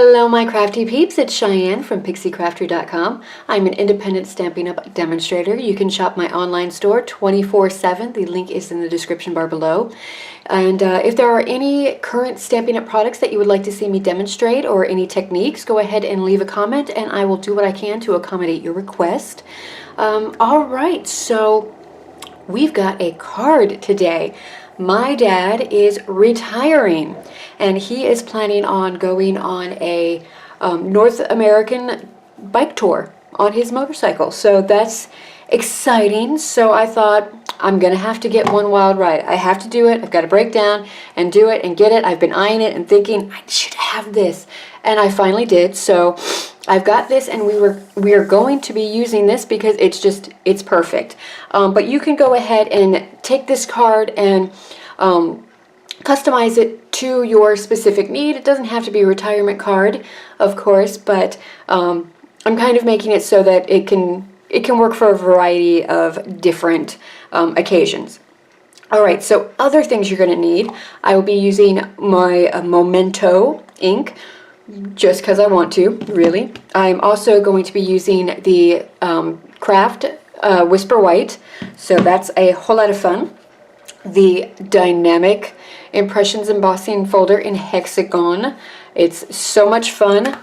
Hello my crafty peeps, it's Cheyenne from PixieCrafter.com. I'm an independent Stampin' Up! Demonstrator. You can shop my online store 24/7. The link is in the description bar below. And if there are any current Stampin' Up! Products that you would like to see me demonstrate or any techniques, go ahead and leave a comment and I will do what I can to accommodate your request. Alright, so we've got a card today. My dad is retiring and he is planning on going on a North American bike tour on his motorcycle. So that's exciting. So I thought I'm gonna have to get one wild ride. I have to do it. I've got to break down and do it and get it. I've been eyeing it and thinking I should have this, and I finally did. So I've got this, and we are going to be using this because it's perfect. But you can go ahead and take this card and customize it to your specific need. It doesn't have to be a retirement card, of course, but I'm kind of making it so that it can work for a variety of different occasions. Alright, so other things you're going to need. I will be using my Memento ink, just because I want to, really. I'm also going to be using the Craft Whisper White, so that's a whole lot of fun. The Dynamic Impressions Embossing folder in Hexagon. It's so much fun.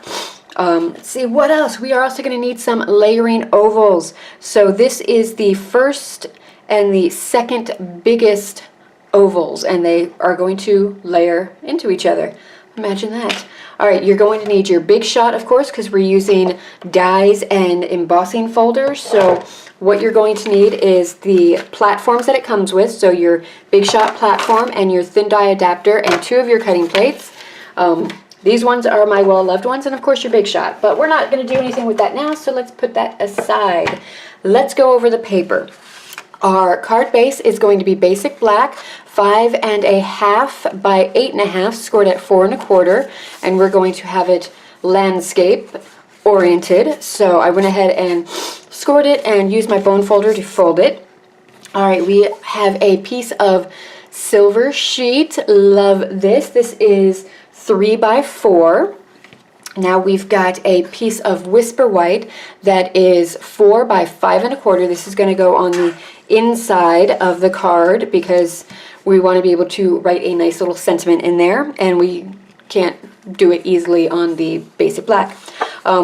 Let's see, what else? We are also going to need some layering ovals. So this is the first and the second biggest ovals, and they are going to layer into each other. Imagine that. Alright, you're going to need your Big Shot, of course, because we're using dies and embossing folders. So what you're going to need is the platforms that it comes with, so your Big Shot platform and your thin die adapter and 2 of your cutting plates. These ones are my well-loved ones, and of course your Big Shot. But we're not going to do anything with that now, so let's put that aside. Let's go over the paper. Our card base is going to be basic black, 5.5 by 8.5, scored at 4 1/4, and we're going to have it landscape oriented. So I went ahead and scored it and used my bone folder to fold it. Alright, we have a piece of silver sheet. Love this. This is 3 by 4. Now we've got a piece of Whisper White that is 4 by 5 1/4. This is going to go on the inside of the card because we want to be able to write a nice little sentiment in there, and we can't do it easily on the basic black.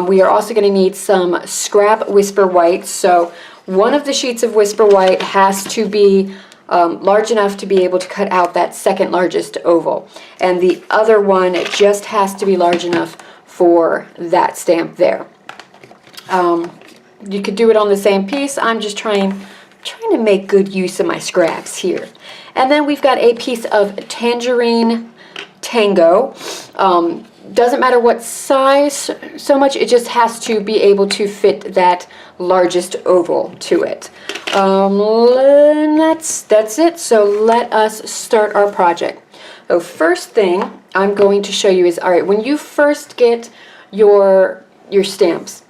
We are also going to need some scrap Whisper White. So one of the sheets of Whisper White has to be large enough to be able to cut out that second largest oval, and the other one just has to be large enough for that stamp there. You could do it on the same piece. I'm just trying to make good use of my scraps here. And then we've got a piece of Tangerine Tango. Doesn't matter what size so much, it just has to be able to fit that largest oval to it. That's it. So let us start our project. So first thing I'm going to show you is, alright, when you first get your stamps,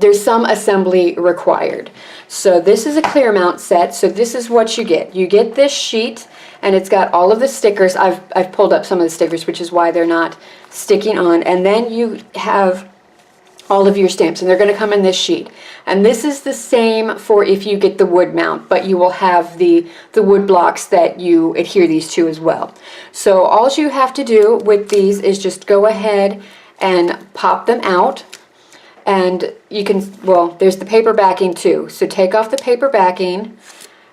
there's some assembly required. So this is a clear mount set, so this is what you get. You get this sheet, and it's got all of the stickers. I've pulled up some of the stickers, which is why they're not sticking on. And then you have all of your stamps, and they're going to come in this sheet. And this is the same for if you get the wood mount, but you will have the wood blocks that you adhere these to as well. So all you have to do with these is just go ahead and pop them out. And you can, well, there's the paper backing too. So take off the paper backing,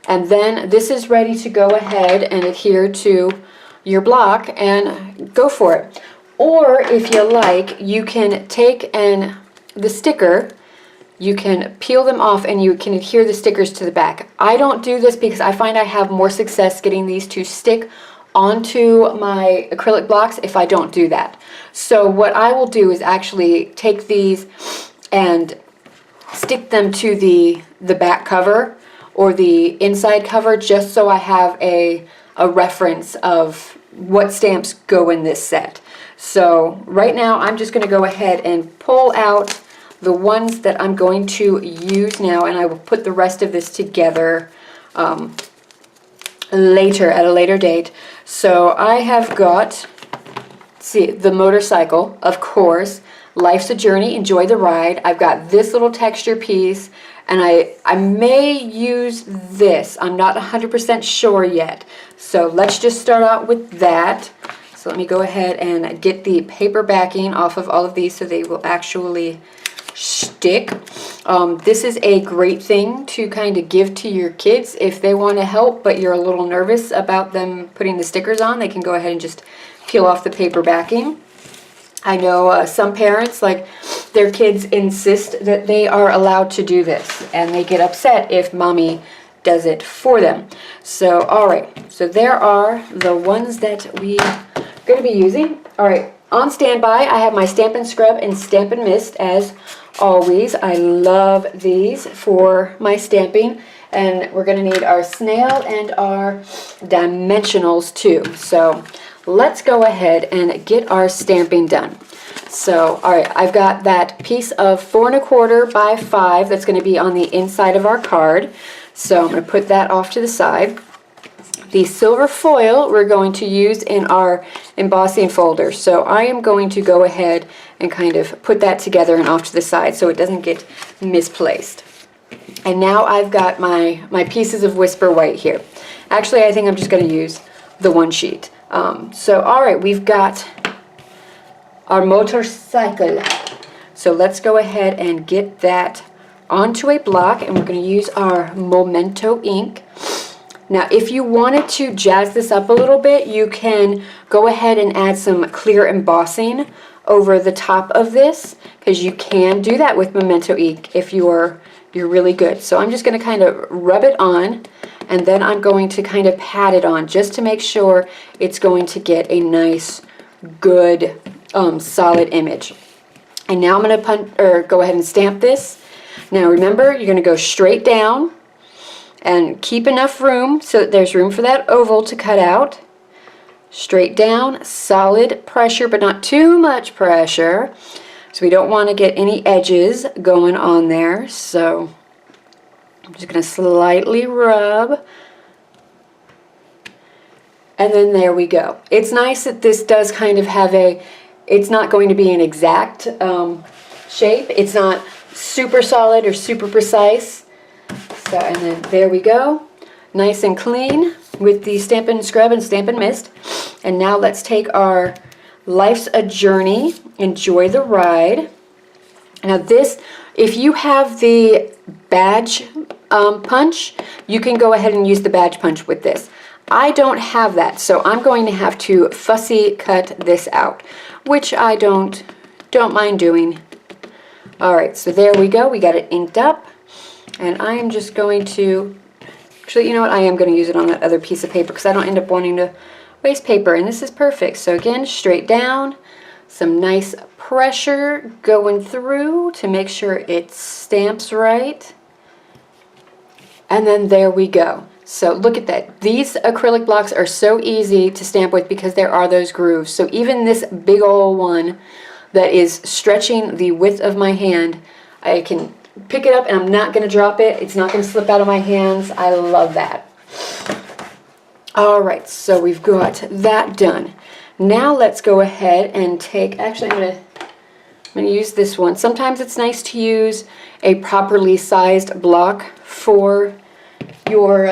and then this is ready to go ahead and adhere to your block and go for it. Or if you like, you can take the sticker, you can peel them off and you can adhere the stickers to the back. I don't do this because I find I have more success getting these to stick onto my acrylic blocks if I don't do that. So what I will do is actually take these and stick them to the back cover or the inside cover, just so I have a reference of what stamps go in this set. So right now I'm just going to go ahead and pull out the ones that I'm going to use now, and I will put the rest of this together later, at a later date. So I have got, let's see, the motorcycle, of course, life's a journey, enjoy the ride. I've got this little texture piece, and I may use this. I'm not 100% sure yet. So let's just start out with that. So let me go ahead and get the paper backing off of all of these so they will actually stick. This is a great thing to kind of give to your kids if they want to help, but you're a little nervous about them putting the stickers on. They can go ahead and just peel off the paper backing. I know some parents, like, their kids insist that they are allowed to do this, and they get upset if mommy does it for them. So, all right, so there are the ones that we are going to be using. All right, on standby, I have my Stampin' Scrub and Stampin' Mist as always. I love these for my stamping, and we're going to need our snail and our dimensionals too. So let's go ahead and get our stamping done. So, all right, I've got that piece of 4 1/4 by 5 that's going to be on the inside of our card. So I'm going to put that off to the side. The silver foil we're going to use in our embossing folder. So I am going to go ahead and kind of put that together and off to the side so it doesn't get misplaced. And now I've got my pieces of Whisper White here. Actually, I think I'm just going to use the one sheet. So, all right, we've got our motorcycle. So let's go ahead and get that onto a block, and we're going to use our Memento ink. Now, if you wanted to jazz this up a little bit, you can go ahead and add some clear embossing over the top of this, because you can do that with Memento ink if you're really good. So I'm just going to kind of rub it on, and then I'm going to kind of pat it on just to make sure it's going to get a nice, good, solid image. And now I'm going to go ahead and stamp this. Now remember, you're going to go straight down and keep enough room so that there's room for that oval to cut out. Straight down, solid pressure, but not too much pressure. So we don't want to get any edges going on there. So I'm just going to slightly rub. And then there we go. It's nice that this does kind of have it's not going to be an exact shape. It's not super solid or super precise. So, and then there we go. Nice and clean with the Stampin' Scrub and Stampin' Mist. And now let's take our Life's a Journey, Enjoy the Ride. Now this, if you have the badge punch, you can go ahead and use the badge punch with this. I don't have that, so I'm going to have to fussy cut this out, which I don't mind doing. Alright, so there we go. We got it inked up. And I am just going to, actually, you know what, I am going to use it on that other piece of paper because I don't end up wanting to waste paper, and this is perfect. So again, straight down, some nice pressure going through to make sure it stamps right. And then there we go. So look at that. These acrylic blocks are so easy to stamp with because there are those grooves. So even this big old one that is stretching the width of my hand, I can pick it up and I'm not going to drop it. It's not going to slip out of my hands. I love that. Alright, so we've got that done. Now let's go ahead and take, actually I'm going to use this one. Sometimes it's nice to use a properly sized block for your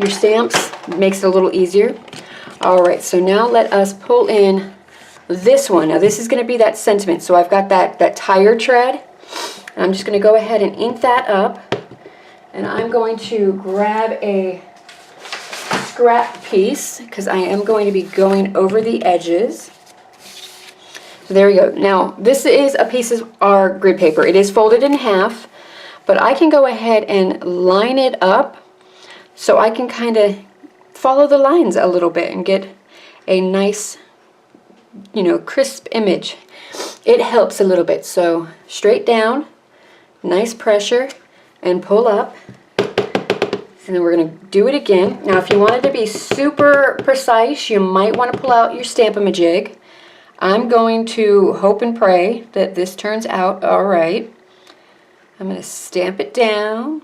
stamps. It makes it a little easier. Alright, so now let us pull in this one. Now this is going to be that sentiment. So I've got that tire tread. And I'm just going to go ahead and ink that up. And I'm going to grab a scrap piece because I am going to be going over the edges. So there we go. Now this is a piece of our grid paper. It is folded in half, but I can go ahead and line it up so I can kind of follow the lines a little bit and get a nice, you know, crisp image. It helps a little bit. So straight down, nice pressure, and pull up. And then we're going to do it again. Now if you want it to be super precise, you might want to pull out your Stamp-A-Ma-Jig. I'm going to hope and pray that this turns out alright. I'm going to stamp it down.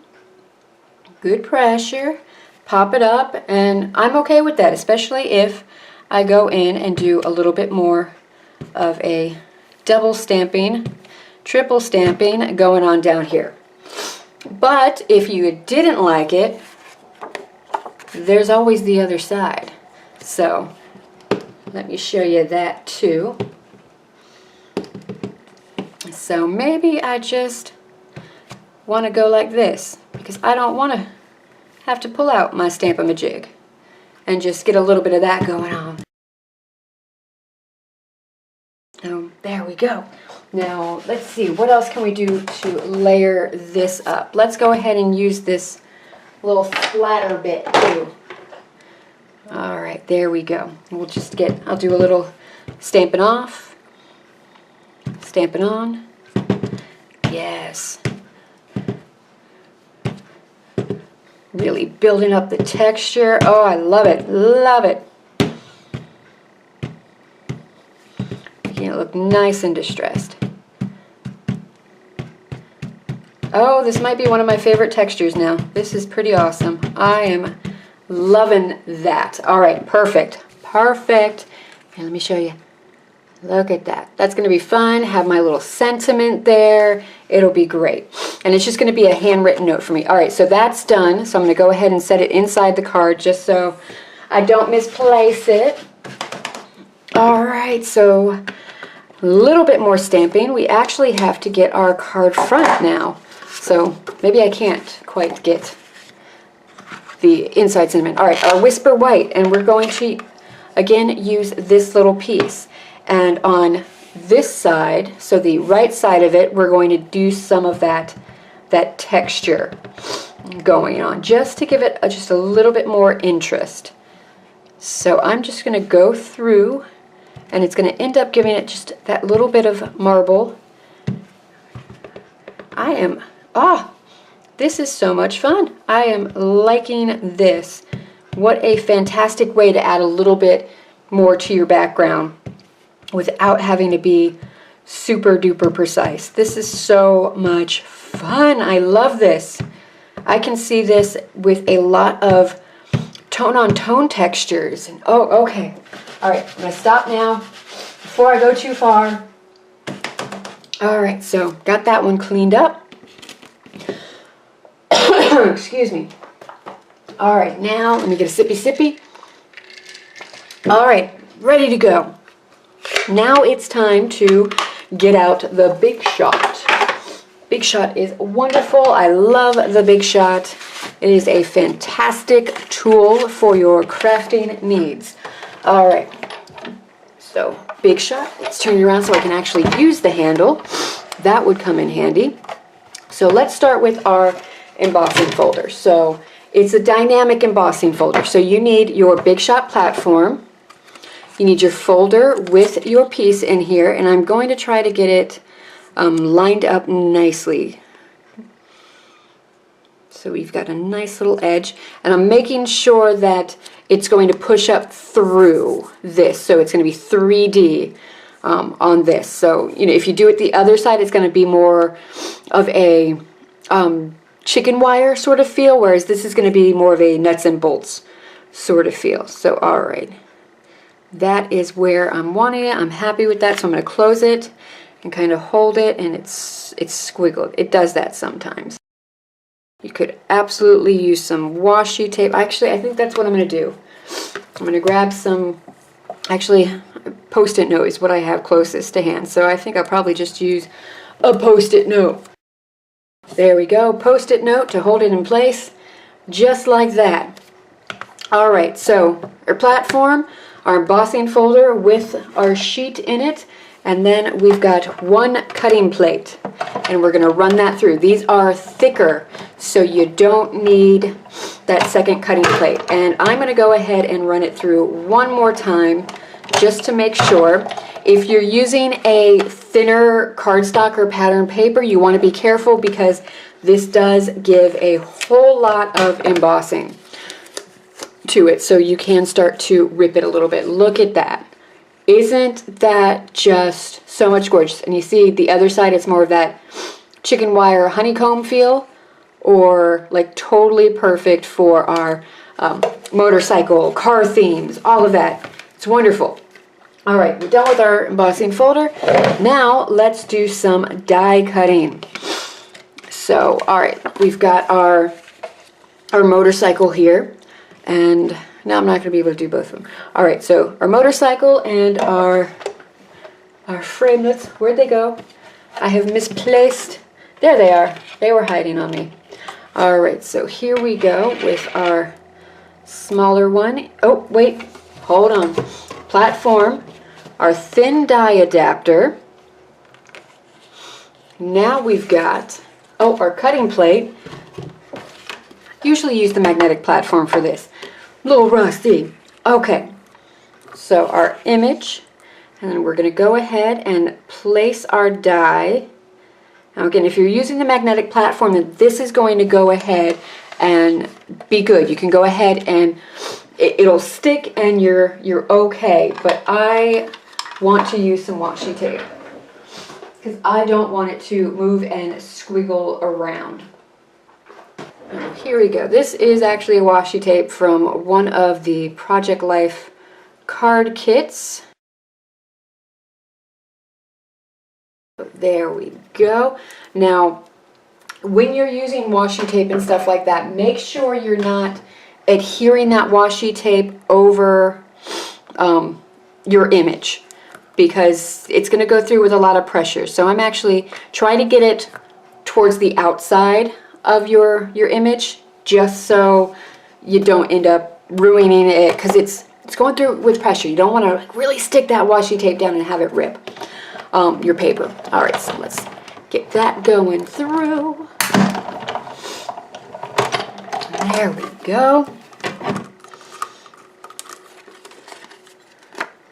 Good pressure. Pop it up, and I'm okay with that, especially if I go in and do a little bit more of a double stamping, triple stamping going on down here. But if you didn't like it, there's always the other side. So let me show you that too. So maybe I just want to go like this, because I don't want to have to pull out my Stamp-A-Majig, and just get a little bit of that going on. There we go. Now let's see, what else can we do to layer this up? Let's go ahead and use this little flatter bit too. Alright, there we go. We'll just I'll do a little Stampin' Off, Stampin' On. Yes. Really building up the texture. Oh, I love it, love it. Making it look nice and distressed. Oh, this might be one of my favorite textures now. This is pretty awesome. I am loving that. All right, perfect, perfect. Here, let me show you. Look at that. That's going to be fun. Have my little sentiment there. It'll be great. And it's just going to be a handwritten note for me. All right, so that's done. So I'm going to go ahead and set it inside the card just so I don't misplace it. All right, so a little bit more stamping. We actually have to get our card front now. So maybe I can't quite get the inside sentiment. All right, our Whisper White, and we're going to, again, use this little piece. And on this side, so the right side of it, we're going to do some of that texture going on, just to give it just a little bit more interest. So I'm just going to go through, and it's going to end up giving it just that little bit of marble. This is so much fun. I am liking this. What a fantastic way to add a little bit more to your background without having to be super duper precise. This is so much fun. I love this. I can see this with a lot of tone-on-tone textures. And oh, okay. All right, I'm gonna stop now before I go too far. All right, so got that one cleaned up. Excuse me. All right, now let me get a sippy. All right, ready to go. Now it's time to get out the Big Shot. Big Shot is wonderful. I love the Big Shot. It is a fantastic tool for your crafting needs. All right, so Big Shot. Let's turn it around so I can actually use the handle. That would come in handy. So let's start with our embossing folder. So it's a dynamic embossing folder. So you need your Big Shot platform. You need your folder with your piece in here, and I'm going to try to get it lined up nicely. So we've got a nice little edge, and I'm making sure that it's going to push up through this, so it's going to be 3D on this. So if you do it the other side, it's going to be more of a chicken wire sort of feel, whereas this is going to be more of a nuts and bolts sort of feel. So all right. That is where I'm wanting it. I'm happy with that, so I'm going to close it and kind of hold it, and it's squiggled. It does that sometimes. You could absolutely use some washi tape. Actually, I think that's what I'm going to do. I'm going to grab some, actually, Post-it note is what I have closest to hand, so I think I'll probably just use a Post-it note. There we go, Post-it note to hold it in place, just like that. All right, so our platform, our embossing folder with our sheet in it, and then we've got one cutting plate, and we're going to run that through. These are thicker, so you don't need that second cutting plate. And I'm going to go ahead and run it through one more time just to make sure. If you're using a thinner cardstock or pattern paper, you want to be careful because this does give a whole lot of embossing to it, so you can start to rip it a little bit. Look at that. Isn't that just so much gorgeous? And you see the other side, it's more of that chicken wire honeycomb feel, or like totally perfect for our motorcycle, car themes, all of that. It's wonderful. All right, we're done with our embossing folder. Now let's do some die cutting. So, all right, we've got our motorcycle here, and now I'm not going to be able to do both of them. All right, so our motorcycle and our framelits, where'd they go? I have misplaced, there they are. They were hiding on me. All right, so here we go with our smaller one. Oh, wait, hold on. Platform, our thin die adapter. Now we've got, oh, our cutting plate. Usually use the magnetic platform for this. A little rusty. Okay, so our image, and then we're going to go ahead and place our die. Now again, if you're using the magnetic platform, then this is going to go ahead and be good. You can go ahead and it'll stick and you're okay, but I want to use some washi tape because I don't want it to move and squiggle around. Here we go. This is actually a washi tape from one of the Project Life card kits. There we go. Now, when you're using washi tape and stuff like that, make sure you're not adhering that washi tape over your image, because it's going to go through with a lot of pressure. So I'm actually trying to get it towards the outside of your image, just so you don't end up ruining it, because it's going through with pressure. You don't want to really stick that washi tape down and have it rip your paper. All right, so let's get that going through. There we go.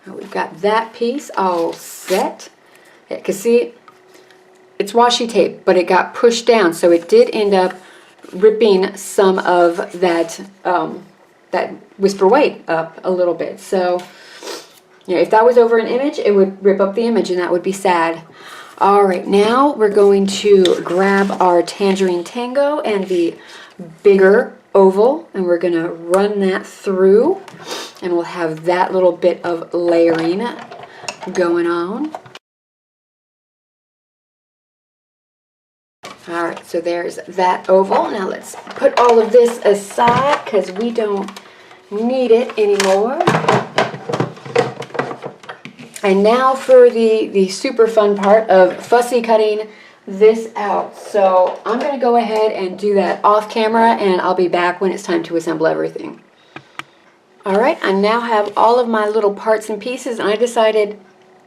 Now we've got that piece all set. Yeah, because see, it's washi tape, but it got pushed down, so it did end up ripping some of that that whisper white up a little bit. So, you know, if that was over an image, it would rip up the image, and that would be sad. All right, now we're going to grab our Tangerine Tango and the bigger oval, and we're going to run that through, and we'll have that little bit of layering going on. All right, so there's that oval. Now let's put all of this aside because we don't need it anymore. And now for the super fun part of fussy cutting this out. So I'm going to go ahead and do that off camera, and I'll be back when it's time to assemble everything. All right, I now have all of my little parts and pieces, and I decided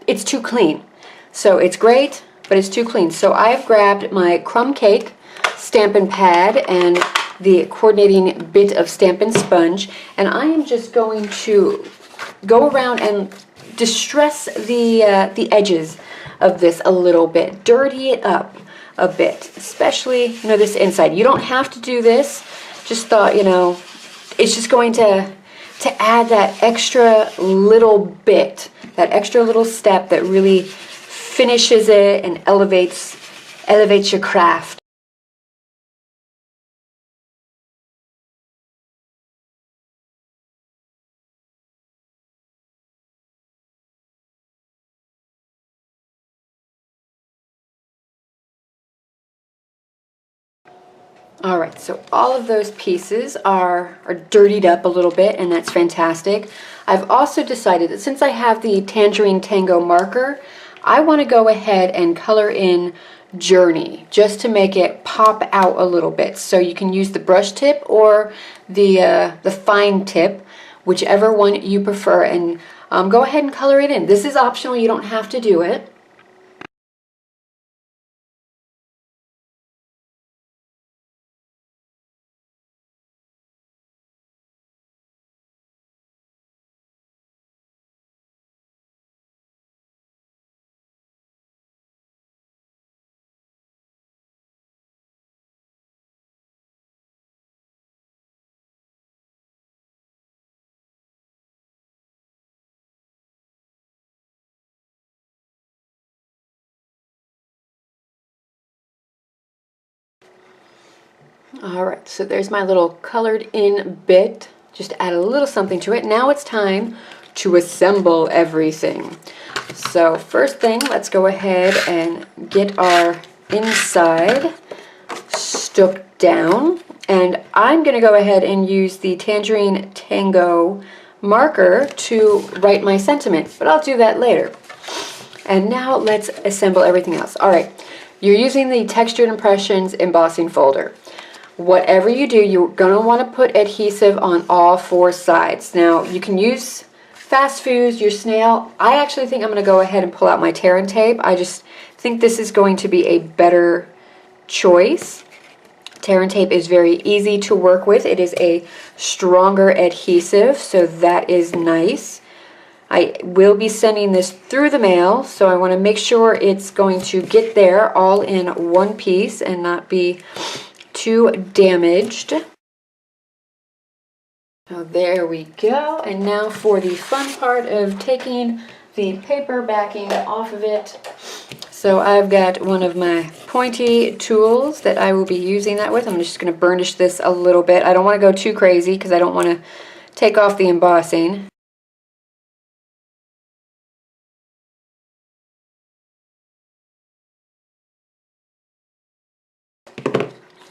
it's too clean. So it's great, but it's too clean. So I've grabbed my crumb cake Stampin' pad and the coordinating bit of Stampin' sponge, and I am just going to go around and distress the edges of this a little bit, dirty it up a bit, especially, you know, this inside. You don't have to do this. Just thought, you know, it's just going to add that extra little bit, that extra little step that really finishes it and elevates your craft. All right, so all of those pieces are dirtied up a little bit, and that's fantastic. I've also decided that since I have the Tangerine Tango marker, I want to go ahead and color in Journey just to make it pop out a little bit. So you can use the brush tip or the fine tip, whichever one you prefer, and go ahead and color it in. This is optional, you don't have to do it. All right, so there's my little colored in bit. Just add a little something to it. Now it's time to assemble everything. So first thing, let's go ahead and get our inside stuck down. And I'm going to go ahead and use the Tangerine Tango marker to write my sentiment, but I'll do that later. And now let's assemble everything else. Alright, you're using the Textured Impressions embossing folder. Whatever you do, you're going to want to put adhesive on all 4 sides. Now, you can use Fast Foods, your snail. I actually think I'm going to go ahead and pull out my tear and tape. I just think this is going to be a better choice. Tear and tape is very easy to work with. It is a stronger adhesive, so that is nice. I will be sending this through the mail, so I want to make sure it's going to get there all in one piece and not be too damaged. So there we go. And now for the fun part of taking the paper backing off of it. So I've got one of my pointy tools that I will be using that with. I'm just going to burnish this a little bit. I don't want to go too crazy because I don't want to take off the embossing.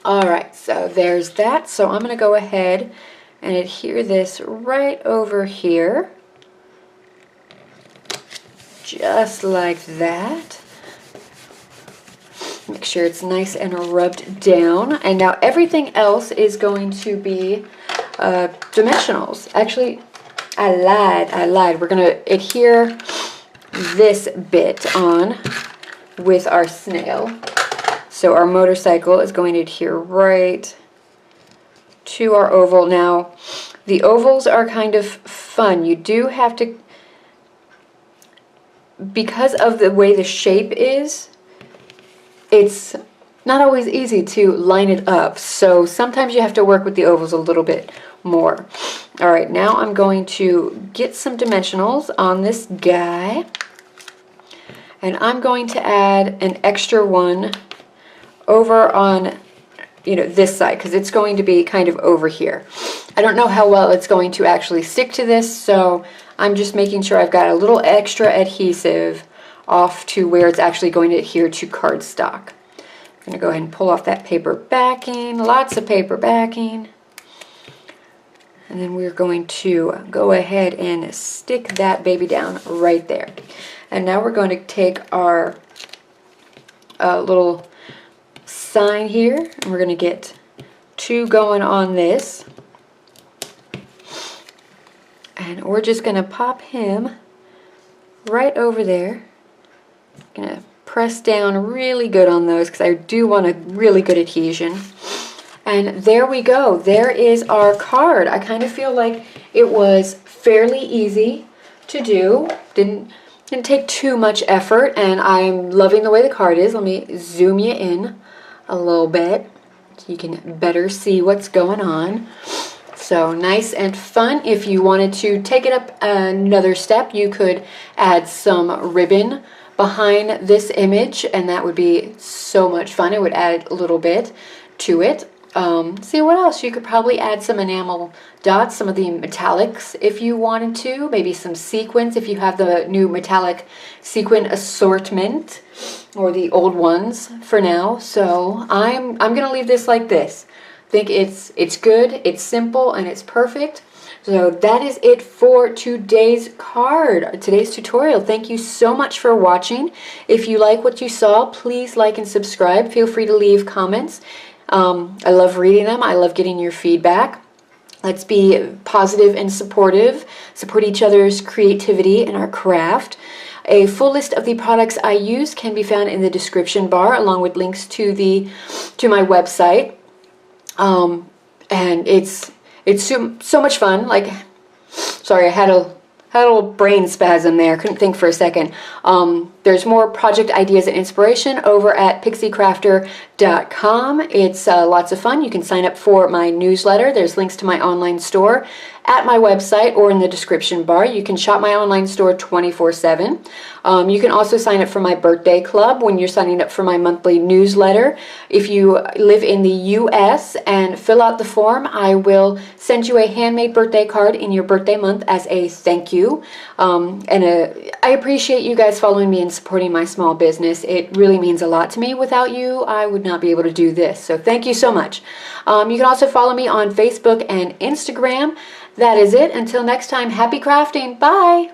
Alright, so there's that. So I'm going to go ahead and adhere this right over here. Just like that. Make sure it's nice and rubbed down. And now everything else is going to be dimensionals. Actually, I lied. We're going to adhere this bit on with our snail. So our motorcycle is going to adhere right to our oval. Now, the ovals are kind of fun. You do have to, because of the way the shape is, it's not always easy to line it up, so sometimes you have to work with the ovals a little bit more. Alright, now I'm going to get some dimensionals on this guy, and I'm going to add an extra one over on, you know, this side, because it's going to be kind of over here. I don't know how well it's going to actually stick to this, so I'm just making sure I've got a little extra adhesive off to where it's actually going to adhere to cardstock. I'm going to go ahead and pull off that paper backing, lots of paper backing. And then we're going to go ahead and stick that baby down right there. And now we're going to take our little sign here, and we're going to get 2 going on this. And we're just going to pop him right over there. I'm going to press down really good on those because I do want a really good adhesion. And there we go. There is our card. I kind of feel like it was fairly easy to do. Didn't take too much effort, and I'm loving the way the card is. Let me zoom you in a little bit so you can better see what's going on. So nice and fun. If you wanted to take it up another step, you could add some ribbon behind this image, and that would be so much fun. It would add a little bit to it. See what else? You could probably add some enamel dots, some of the metallics if you wanted to, maybe some sequins if you have the new metallic sequin assortment, or the old ones for now. So I'm gonna leave this like this. I think it's good, it's simple, and it's perfect. So that is it for today's card, today's tutorial. Thank you so much for watching. If you like what you saw, please like and subscribe. Feel free to leave comments. I love reading them. I love getting your feedback. Let's be positive and supportive. Support each other's creativity and our craft. A full list of the products I use can be found in the description bar, along with links to my website. And it's so much fun. Like, sorry, I had a little brain spasm there. Couldn't think for a second. There's more project ideas and inspiration over at pixiecrafter.com. It's lots of fun. You can sign up for my newsletter. There's links to my online store at my website or in the description bar. You can shop my online store 24/7. You can also sign up for my birthday club when you're signing up for my monthly newsletter. If you live in the U.S. and fill out the form, I will send you a handmade birthday card in your birthday month as a thank you. I appreciate you guys following me and supporting my small business. It really means a lot to me. Without you, I would not be able to do this. So thank you so much. You can also follow me on Facebook and Instagram. That is it. Until next time, happy crafting. Bye.